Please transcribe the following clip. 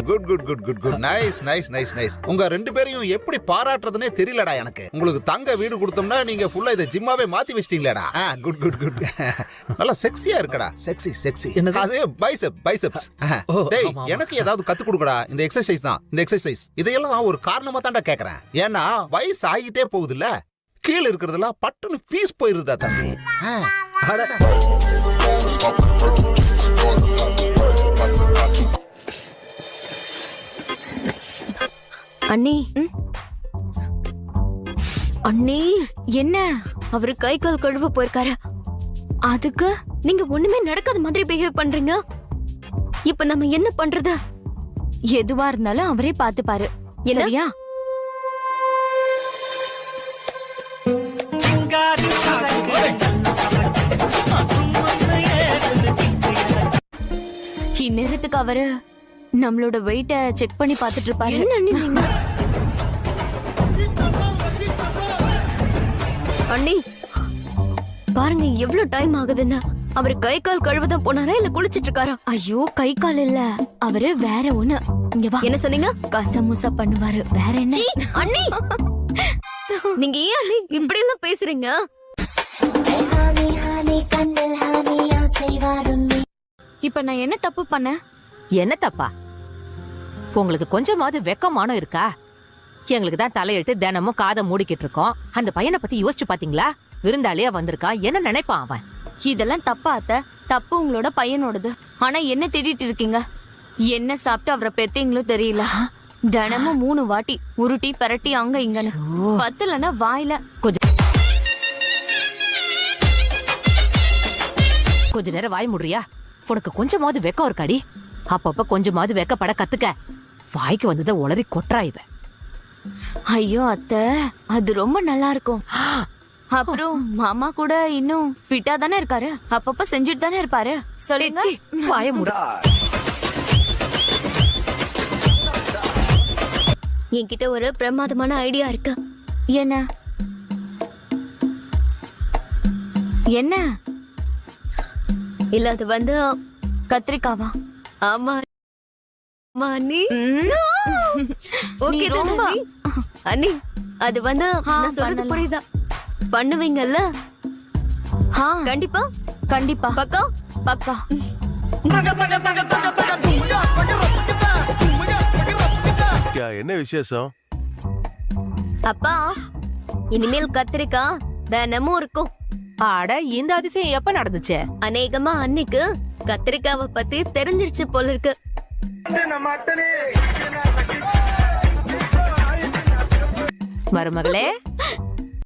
Good good good good good nice nice nice nice. உங்க ரெண்டு பேரையும் எப்படி பாராட்டுறதுனே தெரியலடா எனக்கு. உங்களுக்கு தங்க வீடு கொடுத்தோம்னா நீங்க ஃபுல்லா இதை ஜிம்மாவே மாத்தி வச்சிட்டீங்களேடா. Good good good. நல்லா செக்ஸியா இருக்கடா. Sexy sexy. அது பைசெப்ஸ். டேய் எனக்கு ஏதாவது கத்து கொடுக்கடா. இந்த எக்ஸர்சைஸ் தான். இந்த எக்ஸர்சைஸ் இதையெல்லாம் ஒரு காரணமா தான்டா கேக்குறேன். ஏன்னா வயசு ஆகிட்டே போகுதுல்ல, கீழே இருக்கிறதெல்லாம் பட்டுன்னு ஃபீஸ் போயிருதா தம்பி. அண்ணி அண்ணி என்ன அவரு கை கால் கழுவ போயிருக்காரு, அதுக்கு நீங்க ஒண்ணுமே நடக்காத மாதிரி பிஹேவ் பண்றீங்க. இப்ப நம்ம என்ன பண்றது? எதுவா இருந்தாலும் அவரே பாத்துப்பாரு சரியா? இந்நேரத்துக்கு அவரு நம்மளோட வெயிட்ட செக் பண்ணி பாத்துட்டு இருப்பாரு. அண்ணி பாருங்க எவ்வளவு டைம் ஆகுதுன்னா. அவரு கை கால் கழுவதான் போனாரா இல்ல குளிச்சிட்டு இருக்காரா? ஐயோ கை கால் இல்ல, அவரு வேற ஒண்ணு. இங்க வா. என்ன சொன்னீங்க? கசமுசா பண்ணுவாரு. வேற என்ன? அண்ணி நீங்க ஏன் அண்ணி இப்படி எல்லாம் பேசுறீங்க? இப்ப நான் என்ன தப்பு பண்ண? என்ன தப்பா? உங்களுக்கு கொஞ்சமாவது வெக்கமானம் இருக்கா? எங்களுக்கு தான் தலையிட்டு தினமும் காதை மூடிக்கிட்டு இருக்கோம். அந்த பையனை பத்தி யோசிச்சு பாத்தீங்களா? விருந்தாளியா வந்திருக்கா, என்ன நினைப்பான் அவன்? இதெல்லாம் தப்பா அத்த? தப்பு உங்களோட பையனோடது. ஆனா என்ன தேடிட்டு இருக்கீங்க? என்ன சாப்பிட்டு அவரை பெத்தீங்களோ தெரியல. தினமும் 3 வாட்டி உருட்டி பரட்டி அங்க இங்கன்னு பத்தலன்னா வாயில கொஞ்ச நேரம் வாய் முடுறியா? உனக்கு கொஞ்சமாவது வெக்கம் இருக்காடி? அப்பப்ப கொஞ்சமாவது வெக்கப்பட கத்துக்க. வாய்க்கு வந்ததை உளறி கொட்டுறா இவ. ஐயோ அத்தை, அது ரொம்ப நல்லா இருக்கும். அப்புறம் மாமா கூட இன்னும் ஃபிட்டா தானே இருக்காரு, அப்பப்ப செஞ்சுட்டு தானே இருப்பாரு. சொல்லுங்க. வாய முட. என்கிட்ட ஒரு பிரமாதமான ஐடியா இருக்கு. என்ன என்ன? இல்ல அது வந்து கத்திரிக்காவா? ஆமா அண்ணி. ஓகே ரொம்ப அண்ணி, அது வந்து நான் சொல்றது புரியுதா? பண்ணுவீங்கல்ல? கண்டிப்பா கண்டிப்பா பக்கா பக்கா. என்ன விசேஷம்? அப்பா இனிமேல் கத்திரிக்காய் தினமும் இருக்கும். ஆட, இந்த அதிசயம் எப்ப நடந்துச்சு? அநேகமா அன்னைக்கு கத்திரிக்காவை பத்தி தெரிஞ்சிருச்சு போல இருக்கு. மருமகளே